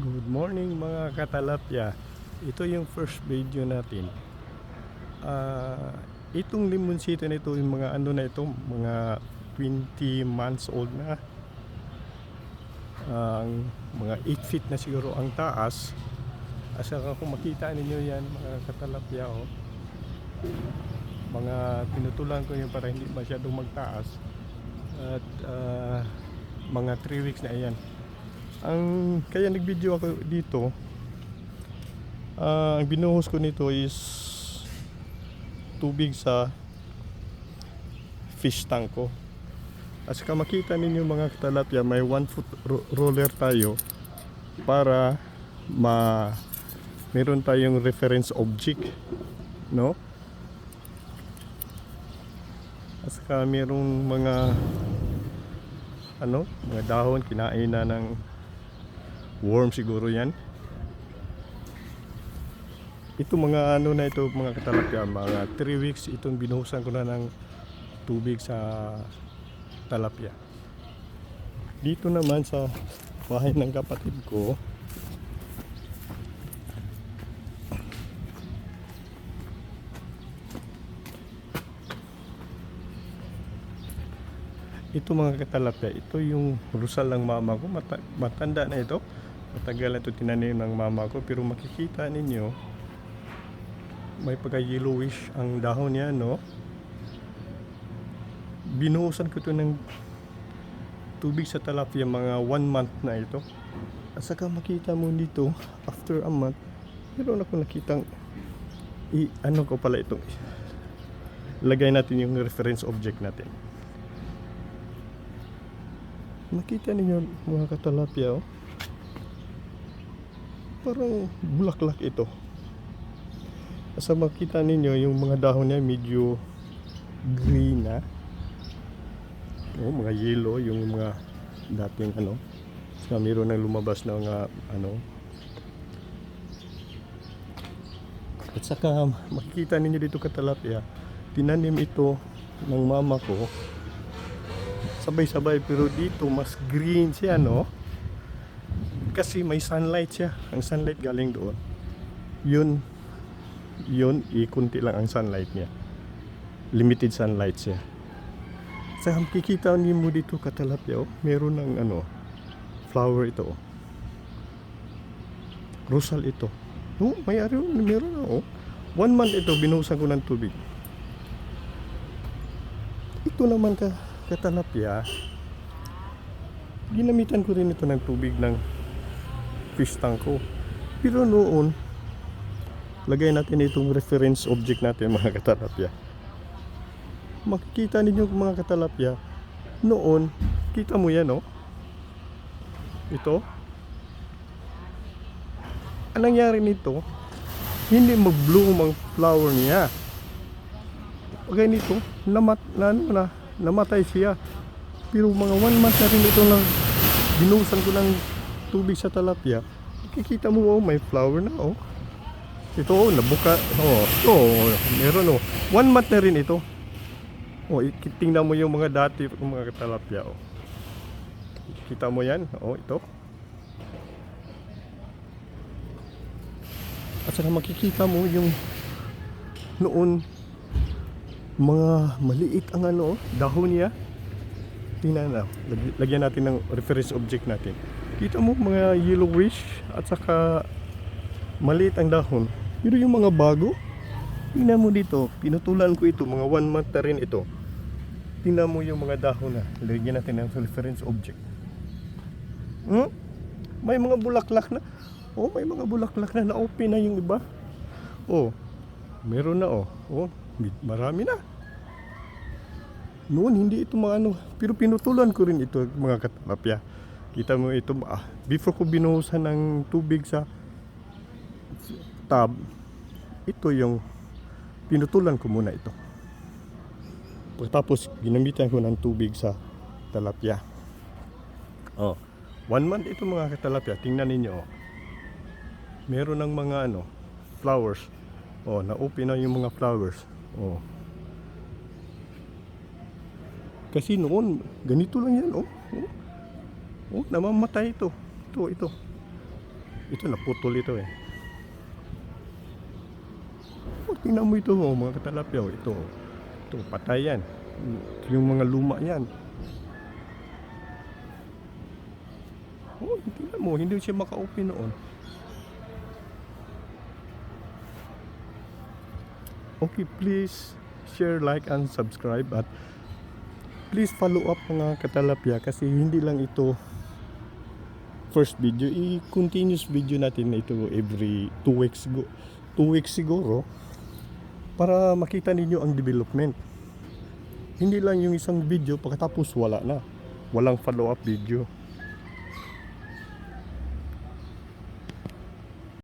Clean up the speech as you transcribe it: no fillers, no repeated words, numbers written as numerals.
Good morning mga katalapya. Ito yung first video natin. Itong limonsito na ito, yung mga ano na ito, mga 20 months old na. Ang mga 8 feet na siguro ang taas. Asa kung makita ninyo yan mga katalapya, oh. Mga pinutulan ko yun para hindi masyadong magtaas. At mga 3 weeks na yan. Kaya nag-video ako dito. Ang binuhos ko nito is tubig sa fish tank ko. At saka makita ninyo mga katalapya, may 1 foot roller tayo para meron tayong reference object, no? At saka merong mga mga dahon kinain na ng worm siguro yan. Ito mga na ito mga katalapya, mga 3 weeks itong binuhusan ko na ng tubig sa talapya. Dito naman sa bahay ng kapatid ko, ito mga katalapya, ito yung rusal ng mama ko. Matanda na ito, matagal na ito tinanim ng mama ko, pero makikita ninyo may pagka yellowish ang dahon niya, no? Binuhusan ko ito ng tubig sa talapya mga 1 month na ito. At saka makita mo dito, after a month, meron ako nakitang ko pala ito, lagay natin yung reference object natin. Nakita ninyo mga katalapya, oh. Parang bulaklak ito. Sa makita ninyo yung mga dahon niya medyo green na. Mga yellow yung mga dating Saka meron nang lumabas na mga At saka makikita ninyo dito katalapya, tinanim ito ng mama ko. Sabay-sabay, pero dito mas green siya, no? Kasi may sunlight siya. Ang sunlight galing doon. Yun, kunti lang ang sunlight niya. Limited sunlight siya. Sa makikita niyo mo dito katalapya, oh, meron ng flower ito, oh. Rosal ito. Oh, meron na, oh. 1 month ito, binuhusan ko ng tubig. Ito naman katalapya, ginamitan ko rin ito ng tubig ng fish tank ko. Pero noon, lagay natin itong reference object natin mga katalapya. Makikita ninyo mga katalapya, noon, kita mo yan, oh. Ito. Anong nangyari nito? Hindi mag-bloom ang flower niya. Pagay nito, namatay siya. Pero mga 1 month na rin ito lang binuhusan ko ng tubig sa talapya. Kikita mo, oh, may flower na, oh. Ito, oh, nabuka. Oh, ito, meron, oh. 1 month na rin ito. Oh, tingnan mo yung mga dati mga talapya, oh. Kita mo yan? Oh, ito. At saka makikita mo yung noon mga maliit ang dahon niya. Tingnan na, lagyan natin ng reference object natin. Kita mo mga yellowish at saka maliit ang dahon. Pero yung mga bago, tingnan mo dito, pinutulan ko ito, mga 1 month na rin ito. Tingnan mo yung mga dahon na, lagyan natin ng reference object. May mga bulaklak na. Oh, may mga bulaklak na na-open na yung iba. Oh, meron na, oh. Oh, marami na. Noon hindi ito pero pinutulan ko rin ito mga katalapya. Kita mo ito, before ko binuhusan ng tubig sa tub, ito yung pinutulan ko muna ito. Pagkatapos ginamitan ko ng tubig sa talapya. Oh, 1 month ito mga katalapya. Tingnan ninyo, oh. Meron ng mga flowers. Oh, na-open na yung mga flowers. Oh. Kasi noon, ganito lang yan, oh. Oh, namamatay ito. Ito. Ito naputol ito eh. Oh, tingnan mo ito oh, mga katalapyaw. Ito patay yan. Yung mga luma yan. Oh, tingnan mo, hindi siya maka-open noon. Okay, please share, like, and subscribe at please follow up mga katalapya kasi hindi lang ito first video, i-continuous video natin na ito every 2 weeks 2 weeks siguro para makita ninyo ang development. Hindi lang yung isang video pagkatapos wala na. Walang follow up video.